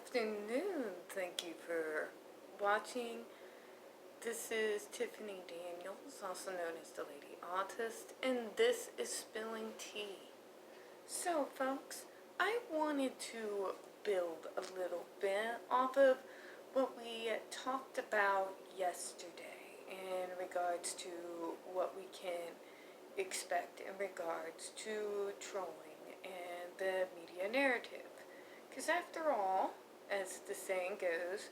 afternoon. Thank you for watching. This is Tiffany Daniels, also known as the Lady Autist, and this is Spilling Tea. So, folks, I wanted to build a little bit off of what we talked about yesterday in regards to what we can expect in regards to trolling and the media narrative. Because after all, as the saying goes,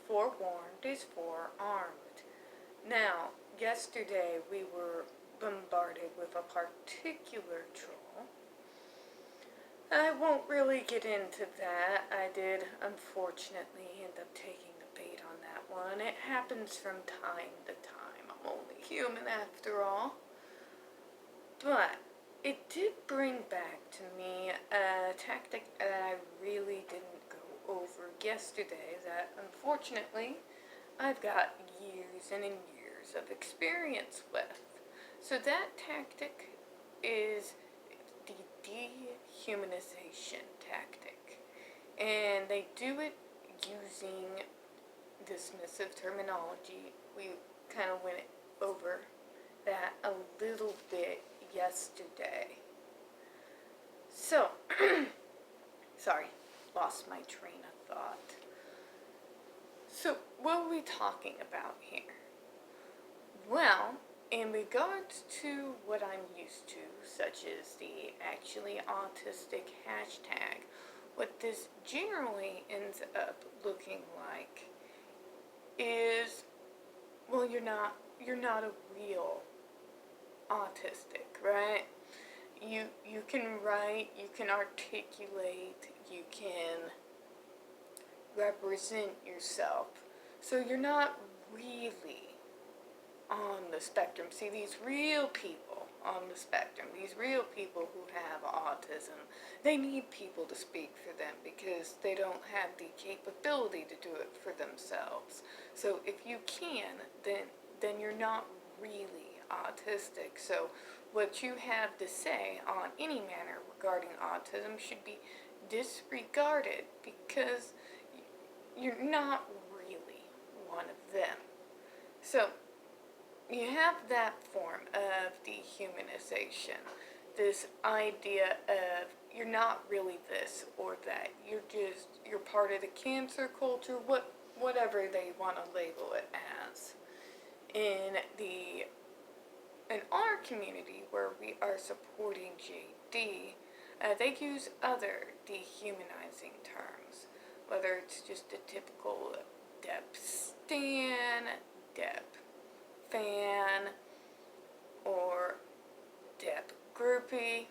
forewarned is forearmed. Now, yesterday we were bombarded with a particular troll. I won't really get into that. I did, unfortunately, end up taking the bait on that one. It happens from time to time. I'm only human after all. But it did bring back to me a tactic that I really didn't go over yesterday that, unfortunately, I've got years and years of experience with. So that tactic is the dehumanization tactic. And they do it using dismissive terminology. We kind of went over that a little bit yesterday. So, sorry, lost my train of thought. So, what are we talking about here? Well, in regards to what I'm used to, such as the actually autistic hashtag, what this generally ends up looking like is, well, you're not a real autistic, right? You can write, you can articulate, you can represent yourself. So you're not really on the spectrum. See, these real people on the spectrum, these real people who have autism, they need people to speak for them because they don't have the capability to do it for themselves. So if you can, then you're not really autistic. So what you have to say on any matter regarding autism should be disregarded because you're not really one of them. So you have that form of dehumanization, this idea of you're not really this or that, you're part of the cancer culture, whatever they want to label it as. In our community where we are supporting JD, they use other dehumanizing terms, whether it's just a typical Dep stan, Dep fan, or Dep groupie.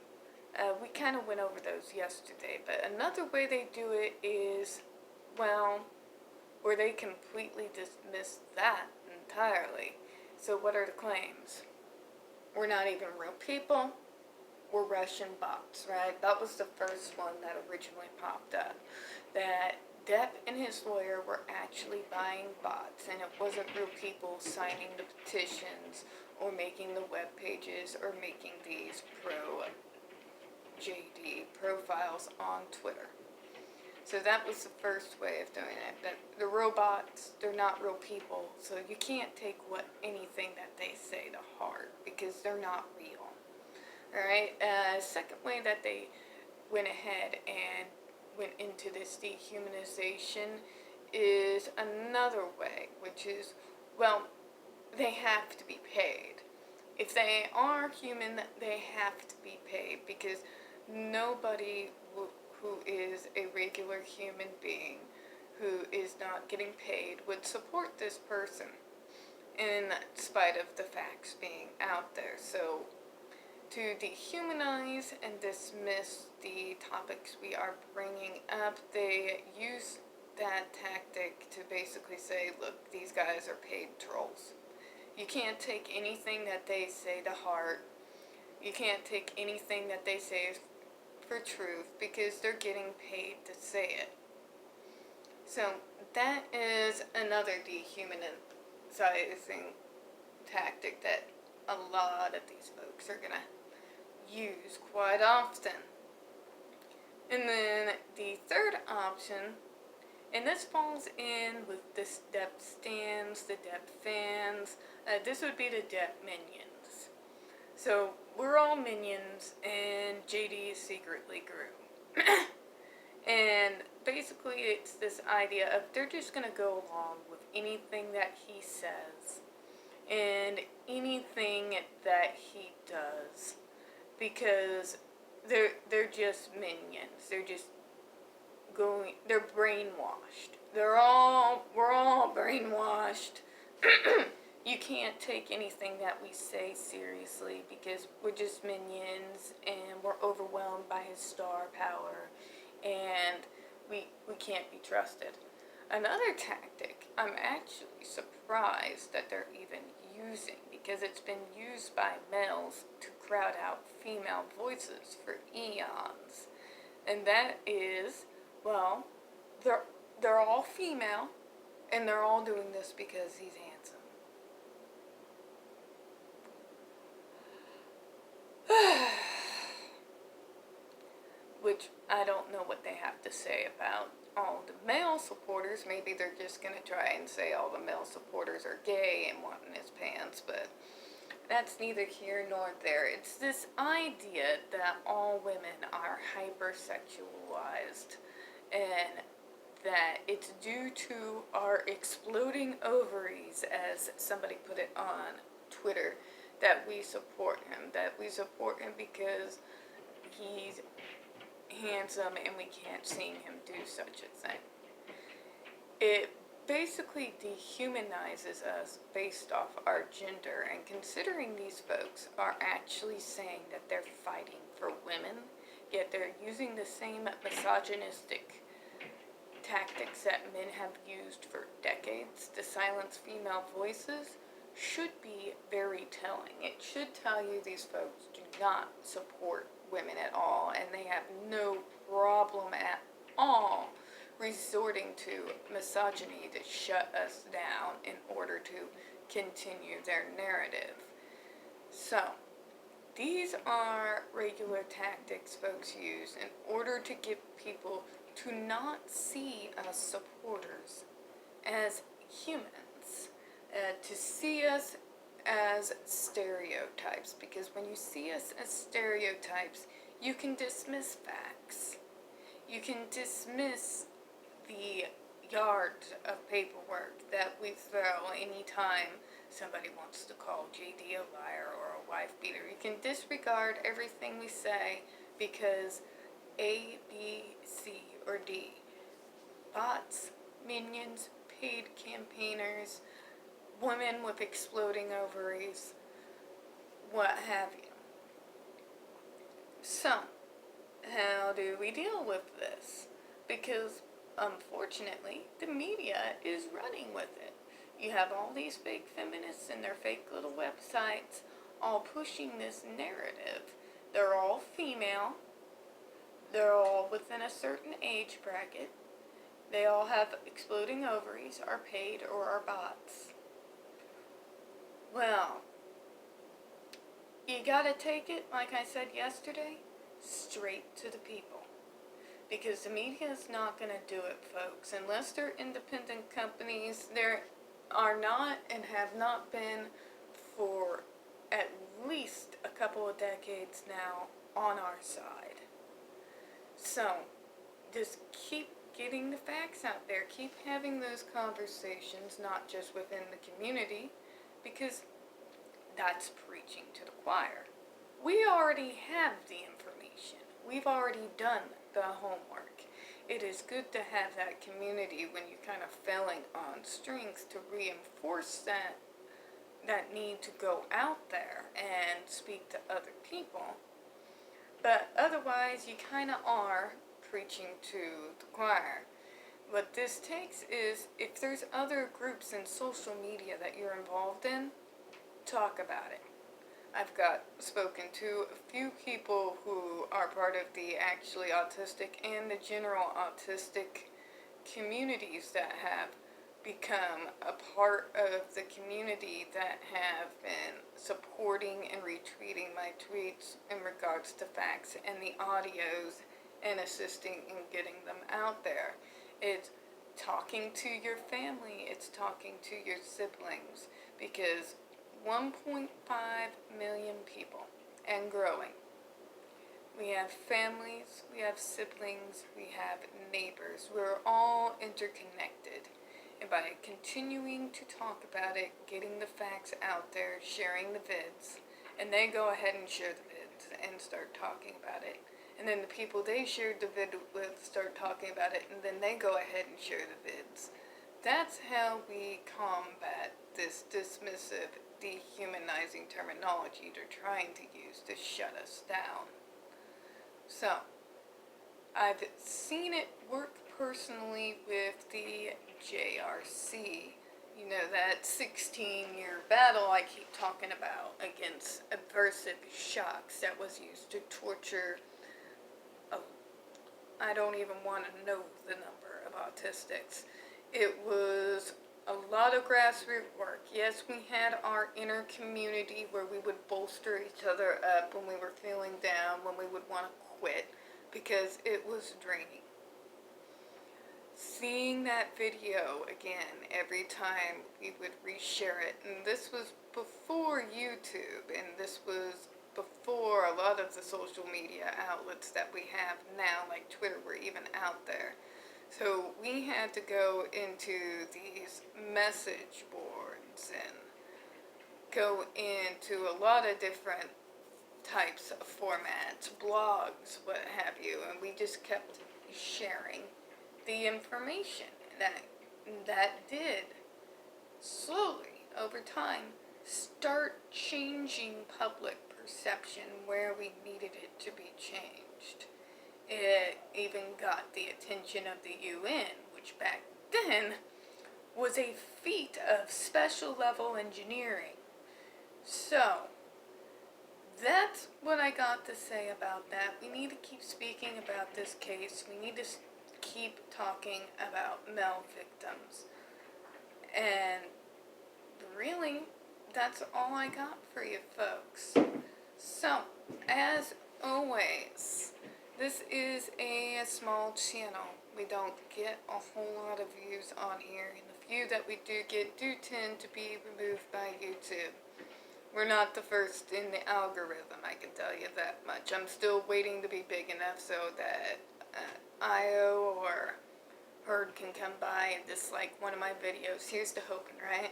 We kind of went over those yesterday, but another way they do it is, well, where they completely dismiss that entirely. So what are the claims? We're not even real people. We're Russian bots, right? That was the first one that originally popped up. That Depp and his lawyer were actually buying bots, and it wasn't real people signing the petitions or making the web pages or making these pro-JD profiles on Twitter. So that was the first way of doing it. That the robots, they're not real people, so you can't take anything that they say to heart because they're not real. Alright, second way that they went ahead and went into this dehumanization is another way, which is, well, they have to be paid. If they are human, they have to be paid because nobody who is a regular human being who is not getting paid would support this person in spite of the facts being out there. So to dehumanize and dismiss the topics we are bringing up, they use that tactic to basically say, look, these guys are paid trolls. You can't take anything that they say to heart. You can't take anything that they say for truth because they're getting paid to say it. So that is another dehumanizing tactic that a lot of these folks are going to use quite often. And then the third option And this falls in with the Step stands, the Dep fans. This would be the Dep minions. So we're all minions, and JD is secretly Gru. And basically it's this idea of they're just going to go along with anything that he says and anything that he does, because they're just minions. They're brainwashed. We're all brainwashed. You can't take anything that we say seriously because we're just minions and we're overwhelmed by his star power, and we can't be trusted. Another tactic I'm actually surprised that they're even using, because it's been used by males to crowd out female voices for eons, and that is, well, they're all female, and they're all doing this because he's handsome. Which I don't know what they have to say about all the male supporters. Maybe they're just going to try and say all the male supporters are gay and wanting his pants, but that's neither here nor there. It's this idea that all women are hypersexualized, and that it's due to our exploding ovaries, as somebody put it on Twitter, that we support him. That we support him because he's handsome and we can't see him do such a thing. It basically dehumanizes us based off our gender, and considering these folks are actually saying that they're fighting for women, yet they're using the same misogynistic tactics that men have used for decades to silence female voices, should be very telling. It should tell you these folks do not support women at all, and they have no problem at all resorting to misogyny to shut us down in order to continue their narrative. So, these are regular tactics folks use in order to get people to not see us supporters as humans, to see us as stereotypes, because when you see us as stereotypes, you can dismiss facts. You can dismiss the yards of paperwork that we throw anytime somebody wants to call JD a liar or a wife beater. You can disregard everything we say because A, B, C, or D. Bots, minions, paid campaigners, women with exploding ovaries, what have you. So, how do we deal with this? Because, unfortunately, the media is running with it. You have all these fake feminists and their fake little websites all pushing this narrative. They're all female. They're all within a certain age bracket. They all have exploding ovaries, are paid, or are bots. Well, you gotta take it, like I said yesterday, straight to the people. Because the media is not gonna do it, folks. Unless they're independent companies, there are not and have not been for at least a couple of decades now on our side. So, just keep getting the facts out there. Keep having those conversations, not just within the community, because that's preaching to the choir. We already have the information. We've already done the homework. It is good to have that community when you're kind of felling on strings to reinforce that need to go out there and speak to other people. But otherwise, you kind of are preaching to the choir. What this takes is, if there's other groups in social media that you're involved in, talk about it. I've spoken to a few people who are part of the actually autistic and the general autistic communities that have become a part of the community, that have been supporting and retweeting my tweets in regards to facts and the audios and assisting in getting them out there. It's talking to your family, it's talking to your siblings, because 1.5 million people and growing. We have families, we have siblings, we have neighbors. We're all interconnected. And by continuing to talk about it, getting the facts out there, sharing the vids, and they go ahead and share the vids and start talking about it. And then the people they shared the vid with start talking about it, and then they go ahead and share the vids. That's how we combat this dismissive, dehumanizing terminology they're trying to use to shut us down. So, I've seen it work personally with the JRC. You know, that 16-year battle I keep talking about against aversive shocks that was used to torture, I don't even want to know the number of autistics. It was a lot of grassroots work. Yes, we had our inner community where we would bolster each other up when we were feeling down, when we would want to quit, because it was draining. Seeing that video again every time we would reshare it, and this was before YouTube, and this was before a lot of the social media outlets that we have now, like Twitter, were even out there. So we had to go into these message boards and go into a lot of different types of formats, blogs, what have you, and we just kept sharing the information. That did slowly, over time, start changing public perception where we needed it to be changed. It even got the attention of the UN, which back then was a feat of special level engineering. So, that's what I got to say about that. We need to keep speaking about this case. We need to keep talking about male victims. And really, that's all I got for you folks. So, as always, this is a small channel. We don't get a whole lot of views on here, and the few that we do get do tend to be removed by YouTube. We're not the first in the algorithm, I can tell you that much. I'm still waiting to be big enough so that IO or Herd can come by and dislike one of my videos. Here's to hoping, right?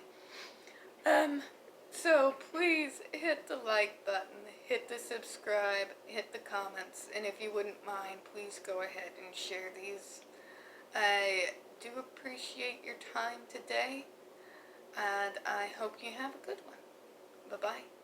So please hit the like button, hit the subscribe, hit the comments, and if you wouldn't mind, please go ahead and share these. I do appreciate your time today, and I hope you have a good one. Bye-bye.